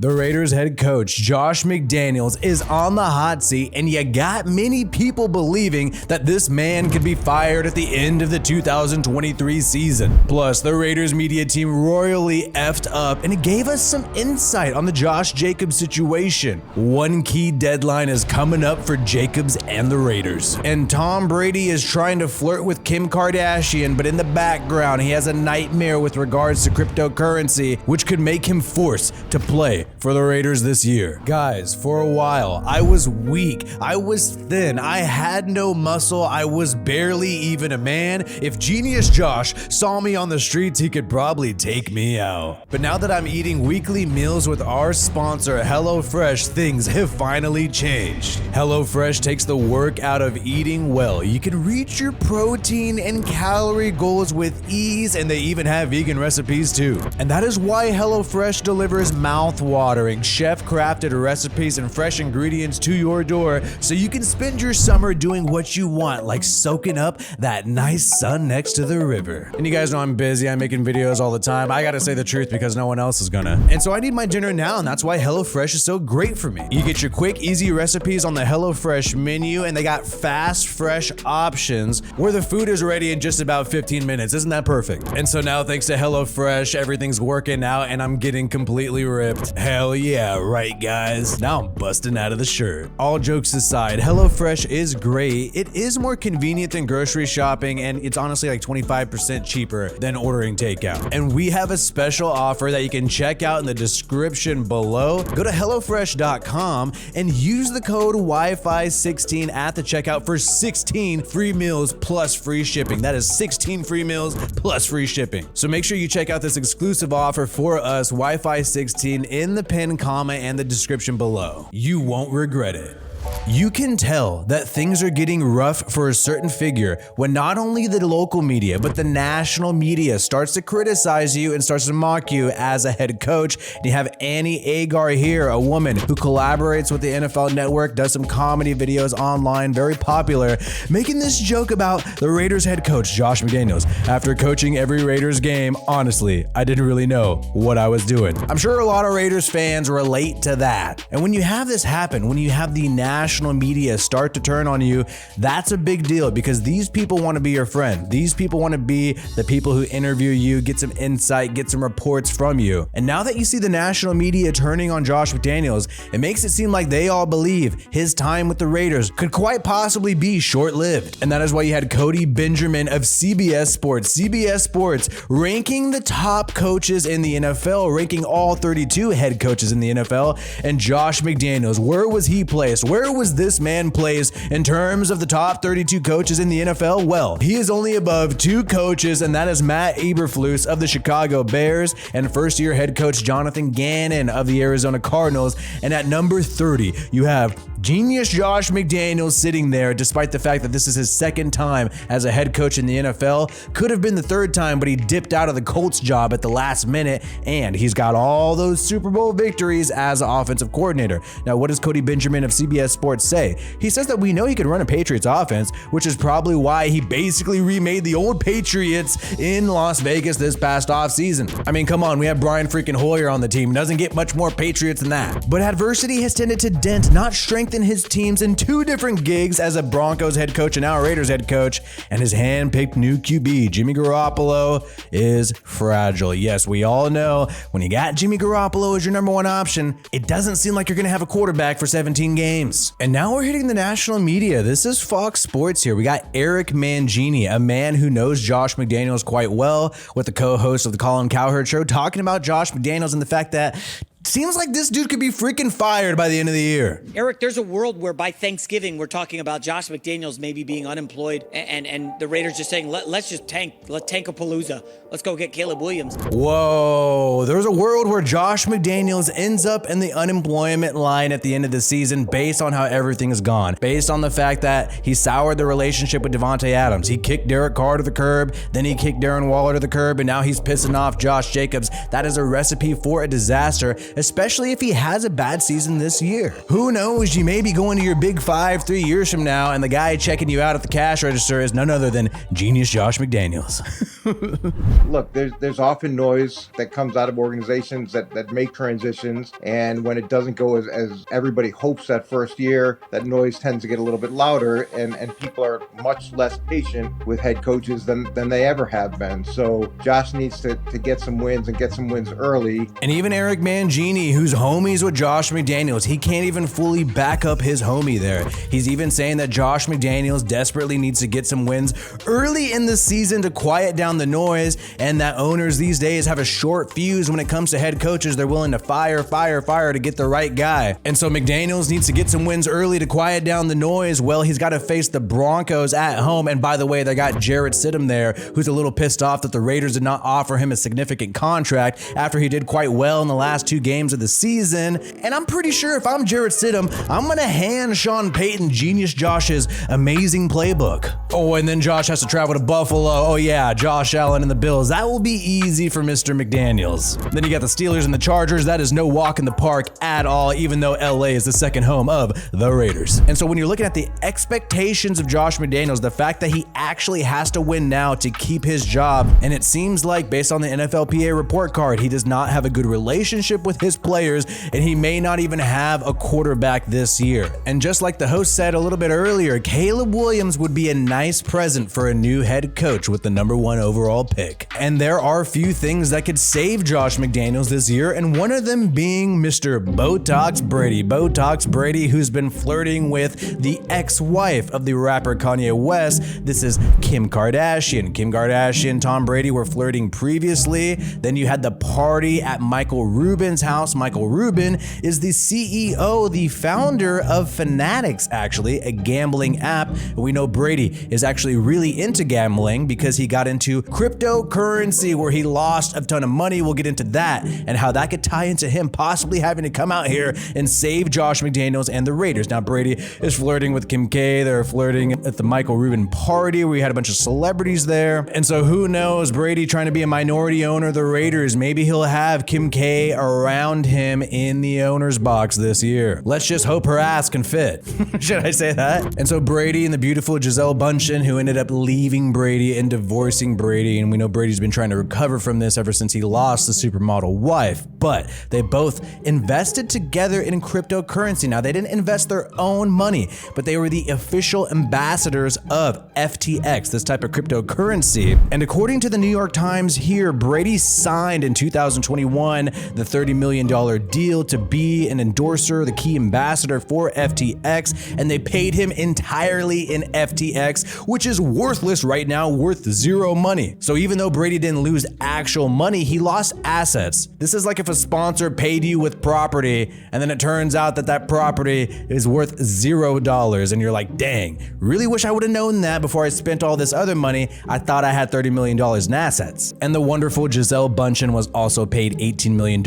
The Raiders head coach Josh McDaniels is on the hot seat, and you got many people believing that this man could be fired at the end of the 2023 season. Plus, the Raiders media team royally effed up, and it gave us some insight on the Josh Jacobs situation. One key deadline is coming up for Jacobs and the Raiders. And Tom Brady is trying to flirt with Kim Kardashian, but in the background, he has a nightmare with regards to cryptocurrency, which could make him forced to play for the Raiders this year. Guys, for a while, I was weak, I was thin, I had no muscle, I was barely even a man. If Genius Josh saw me on the streets, he could probably take me out. But now that I'm eating weekly meals with our sponsor, HelloFresh, things have finally changed. HelloFresh takes the work out of eating well. You can reach your protein and calorie goals with ease, and they even have vegan recipes too. And that is why HelloFresh delivers mouth-watering, chef-crafted recipes and fresh ingredients to your door, so you can spend your summer doing what you want, like soaking up that nice sun next to the river. And you guys know I'm busy, I'm making videos all the time. I gotta say the truth because no one else is gonna. And so I need my dinner now, and that's why HelloFresh is so great for me. You get your quick, easy recipes on the HelloFresh menu, and they got fast, fresh options where the food is ready in just about 15 minutes. Isn't that perfect? And so now, thanks to HelloFresh, everything's working out and I'm getting completely ripped. Hell yeah, right guys? Now I'm busting out of the shirt. All jokes aside, HelloFresh is great. It is more convenient than grocery shopping, and it's honestly like 25% cheaper than ordering takeout. And we have a special offer that you can check out in the description below. Go to HelloFresh.com and use the code WiFi16 at the checkout for 16 free meals plus free shipping. That is 16 free meals plus free shipping. So make sure you check out this exclusive offer for us, Wi-Fi16, in the pinned comment and the description below. You won't regret it. You can tell that things are getting rough for a certain figure when not only the local media, but the national media starts to criticize you and starts to mock you as a head coach. And you have Annie Agar here, a woman who collaborates with the NFL Network, does some comedy videos online, very popular, making this joke about the Raiders head coach, Josh McDaniels. After coaching every Raiders game, honestly, I didn't really know what I was doing. I'm sure a lot of Raiders fans relate to that. And when you have this happen, when you have the national media start to turn on you, that's a big deal because these people want to be your friend. These people want to be the people who interview you, get some insight, get some reports from you. And now that you see the national media turning on Josh McDaniels, it makes it seem like they all believe his time with the Raiders could quite possibly be short-lived. And that is why you had Cody Benjamin of CBS Sports ranking the top coaches in the NFL, ranking all 32 head coaches in the NFL. And Josh McDaniels, where was he placed? Where was this man placed in terms of the top 32 coaches in the NFL? Well, he is only above two coaches, and that is Matt Eberflus of the Chicago Bears and first-year head coach Jonathan Gannon of the Arizona Cardinals. And at number 30, you have Genius Josh McDaniels sitting there, despite the fact that this is his second time as a head coach in the NFL. Could have been the third time, but he dipped out of the Colts job at the last minute, and he's got all those Super Bowl victories as an offensive coordinator. Now, what does Cody Benjamin of CBS Sports say? He says that we know he can run a Patriots offense, which is probably why he basically remade the old Patriots in Las Vegas this past offseason. I mean, come on, we have Brian freaking Hoyer on the team. Doesn't get much more Patriots than that. But adversity has tended to dent, not strengthen his teams in two different gigs as a Broncos head coach and now a Raiders head coach, and his hand-picked new QB, Jimmy Garoppolo, is fragile. Yes, we all know when you got Jimmy Garoppolo as your number one option, it doesn't seem like you're going to have a quarterback for 17 games. And now we're hitting the national media. This is Fox Sports here. We got Eric Mangini, a man who knows Josh McDaniels quite well, with the co-host of the Colin Cowherd Show, talking about Josh McDaniels and the fact that seems like this dude could be freaking fired by the end of the year. Eric, there's a world where by Thanksgiving we're talking about Josh McDaniels maybe being unemployed and the Raiders just saying, let's just tank. Let's tank-a-palooza. Let's go get Caleb Williams. Whoa. There's a world where Josh McDaniels ends up in the unemployment line at the end of the season based on how everything has gone. Based on the fact that he soured the relationship with Devontae Adams. He kicked Derek Carr to the curb, then he kicked Darren Waller to the curb, and now he's pissing off Josh Jacobs. That is a recipe for a disaster. especially if he has a bad season this year. Who knows, you may be going to your big 5 3 years from now, and the guy checking you out at the cash register is none other than genius Josh McDaniels. Look, there's often noise that comes out of organizations that make transitions, and when it doesn't go as everybody hopes that first year, that noise tends to get a little bit louder, and people are much less patient with head coaches than they ever have been. So Josh needs to get some wins and get some wins early. And even Eric Mangini, who's homies with Josh McDaniels, he can't even fully back up his homie there. He's even saying that Josh McDaniels desperately needs to get some wins early in the season to quiet down the noise, and that owners these days have a short fuse when it comes to head coaches. They're willing to fire to get the right guy. And so McDaniels needs to get some wins early to quiet down the noise. Well, he's got to face the Broncos at home. And by the way, they got Jarrett Stidham there, who's a little pissed off that the Raiders did not offer him a significant contract after he did quite well in the last 2 games of the season. And I'm pretty sure if I'm Jarrett Stidham, I'm going to hand Sean Payton genius Josh's amazing playbook. Oh, and then Josh has to travel to Buffalo. Oh yeah, Josh Allen and the Bills. That will be easy for Mr. McDaniels. Then you got the Steelers and the Chargers. That is no walk in the park at all, even though LA is the second home of the Raiders. And so when you're looking at the expectations of Josh McDaniels, the fact that he actually has to win now to keep his job, and it seems like based on the NFLPA report card, he does not have a good relationship with his players, and he may not even have a quarterback this year. And just like the host said a little bit earlier, Caleb Williams would be a nice present for a new head coach with the #1 overall pick. And there are few things that could save Josh McDaniels this year, and one of them being Mr. Botox Brady. Botox Brady, who's been flirting with the ex-wife of the rapper Kanye West. This is Kim Kardashian. Kim Kardashian, Tom Brady were flirting previously. Then you had the party at Michael Rubin's house. Michael Rubin is the CEO, the founder of Fanatics, actually, a gambling app. We know Brady is actually really into gambling because he got into cryptocurrency where he lost a ton of money. We'll get into that and how that could tie into him possibly having to come out here and save Josh McDaniels and the Raiders. Now, Brady is flirting with Kim K. They're flirting at the Michael Rubin party where we had a bunch of celebrities there. And so who knows, Brady trying to be a minority owner of the Raiders. Maybe he'll have Kim K around him in the owner's box this year. Let's just hope her ass can fit. Should I say that? And so Brady and the beautiful Gisele Bündchen, who ended up leaving Brady and divorcing Brady. And we know Brady's been trying to recover from this ever since he lost the supermodel wife. But they both invested together in cryptocurrency. Now, they didn't invest their own money, but they were the official ambassadors of FTX, this type of cryptocurrency. And according to the New York Times here, Brady signed in 2021 the $30 million deal to be an endorser, the key ambassador for FTX, and they paid him entirely in FTX, which is worthless right now, worth zero money. So even though Brady didn't lose actual money, he lost assets. This is like if a sponsor paid you with property and then it turns out that that property is worth $0 and you're like, dang, really wish I would have known that before I spent all this other money. I thought I had $30 million in assets. And the wonderful Gisele Bündchen was also paid $18 million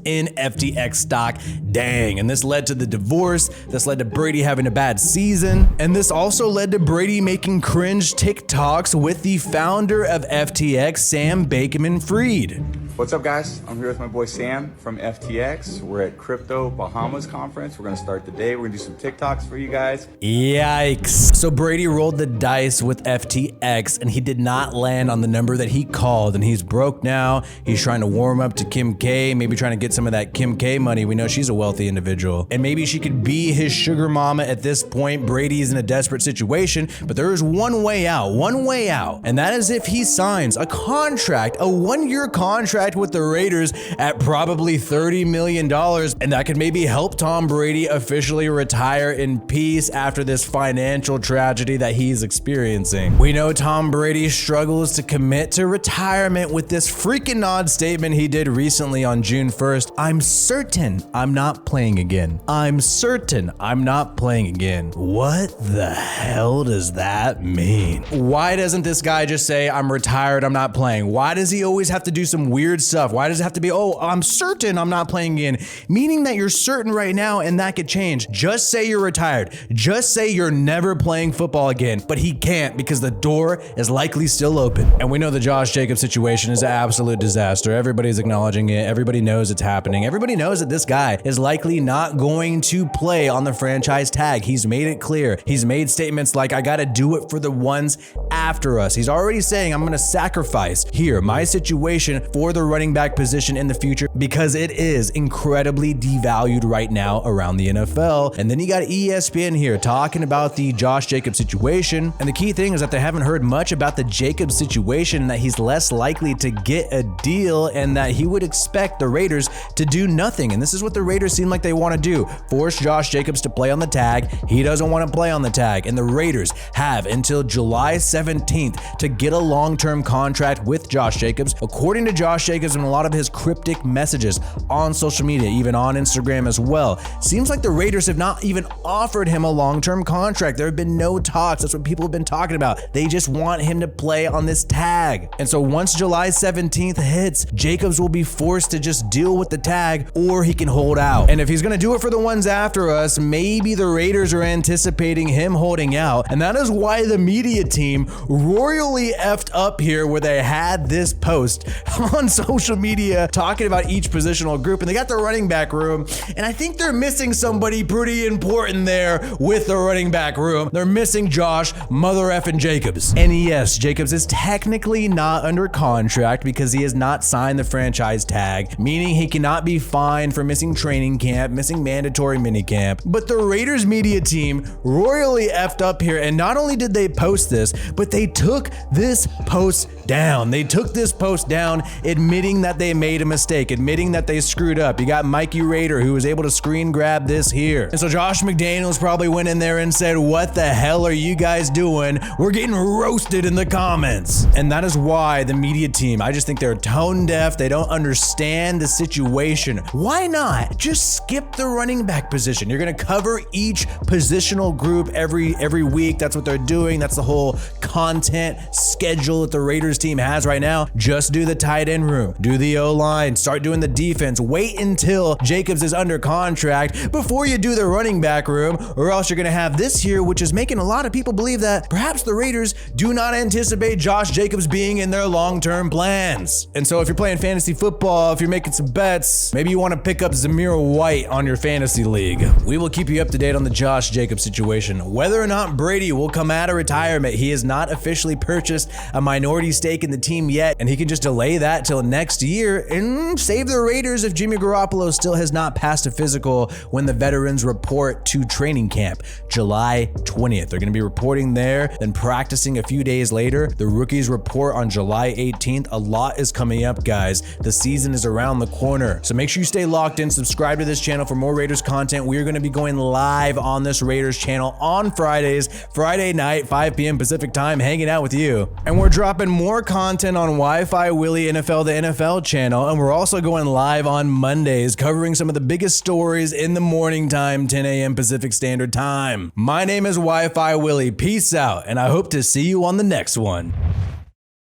in FTX stock. Dang. And this led to the divorce. This led to Brady having a bad season. And this also led to Brady making cringe TikToks with the founder of FTX, Sam Bankman-Fried. What's up, guys? I'm here with my boy Sam from FTX. We're at Crypto Bahamas Conference. We're gonna start the day. We're gonna do some TikToks for you guys. Yikes. So Brady rolled the dice with FTX and he did not land on the number that he called, and he's broke now. He's trying to warm up to Kim K, maybe trying to get some of that Kim K money. We know she's a wealthy individual, and maybe she could be his sugar mama at this point. Brady's in a desperate situation, but there is one way out, and that is if he signs a contract, a 1-year contract with the Raiders at probably $30 million, and that could maybe help Tom Brady officially retire in peace after this financial tragedy that he's experiencing. We know Tom Brady struggles to commit to retirement with this freaking odd statement he did recently on June 1st. I'm certain I'm not playing again. I'm certain I'm not playing again. What the hell does that mean? Why doesn't this guy just say, I'm retired, I'm not playing? Why does he always have to do some weird weird stuff. Why does it have to be, oh, I'm certain I'm not playing again? Meaning that you're certain right now and that could change. Just say you're retired. Just say you're never playing football again. But he can't because the door is likely still open. And we know the Josh Jacobs situation is an absolute disaster. Everybody's acknowledging it. Everybody knows it's happening. Everybody knows that this guy is likely not going to play on the franchise tag. He's made it clear. He's made statements like, I got to do it for the ones after us. He's already saying, I'm going to sacrifice here my situation for the running back position in the future because it is incredibly devalued right now around the NFL. And then you got ESPN here talking about the Josh Jacobs situation. And the key thing is that they haven't heard much about the Jacobs situation, that he's less likely to get a deal and that he would expect the Raiders to do nothing. And this is what the Raiders seem like they want to do. Force Josh Jacobs to play on the tag. He doesn't want to play on the tag. And the Raiders have until July 17th to get a long-term contract with Josh Jacobs. According to Josh Jacobs and a lot of his cryptic messages on social media, even on Instagram as well, seems like the Raiders have not even offered him a long-term contract. There have been no talks. That's what people have been talking about. They just want him to play on this tag. And so once July 17th hits, Jacobs will be forced to just deal with the tag, or he can hold out. And if he's going to do it for the ones after us, maybe the Raiders are anticipating him holding out. And that is why the media team royally effed up here, where they had this post on social media talking about each positional group, and they got the running back room. And I think they're missing somebody pretty important there with the running back room. They're missing Josh mother effing Jacobs. And yes, Jacobs is technically not under contract because he has not signed the franchise tag, meaning he cannot be fined for missing training camp, missing mandatory minicamp. But the Raiders media team royally effed up here, and not only did they post this, but they took this post down. They took this post down admitting that they made a mistake, admitting that they screwed up. You got Mikey Raider, who was able to screen grab this here. And so Josh McDaniels probably went in there and said, what the hell are you guys doing? We're getting roasted in the comments. And that is why the media team, I just think they're tone deaf. They don't understand the situation. Why not just skip the running back position? You're going to cover each positional group every week. That's what they're doing. That's the whole content schedule that the Raiders team has right now. Just do the tight end room, do the O-line, start doing the defense. Wait until Jacobs is under contract before you do the running back room, or else you're going to have this here, which is making a lot of people believe that perhaps the Raiders do not anticipate Josh Jacobs being in their long-term plans. And so if you're playing fantasy football, if you're making some bets, maybe you want to pick up Zamir White on your fantasy league. We will keep you up to date on the Josh Jacobs situation. Whether or not Brady will come out of retirement, he has not officially purchased a minority stake in the team yet, and he can just delay that till next year and save the Raiders if Jimmy Garoppolo still has not passed a physical when the veterans report to training camp July 20th. They're going to be reporting there, then practicing a few days later. The rookies report on July 18th. A lot is coming up, guys. The season is around the corner. So make sure you stay locked in, subscribe to this channel for more Raiders content. We are going to be going live on this Raiders channel on Fridays, Friday night, 5 p.m. Pacific time, hanging out with you. And we're dropping more content on WiFiWillie NFL, the NFL channel. And we're also going live on Mondays, covering some of the biggest stories in the morning time, 10 a.m. Pacific Standard Time. My name is WiFiWillie. Peace out, and I hope to see you on the next one.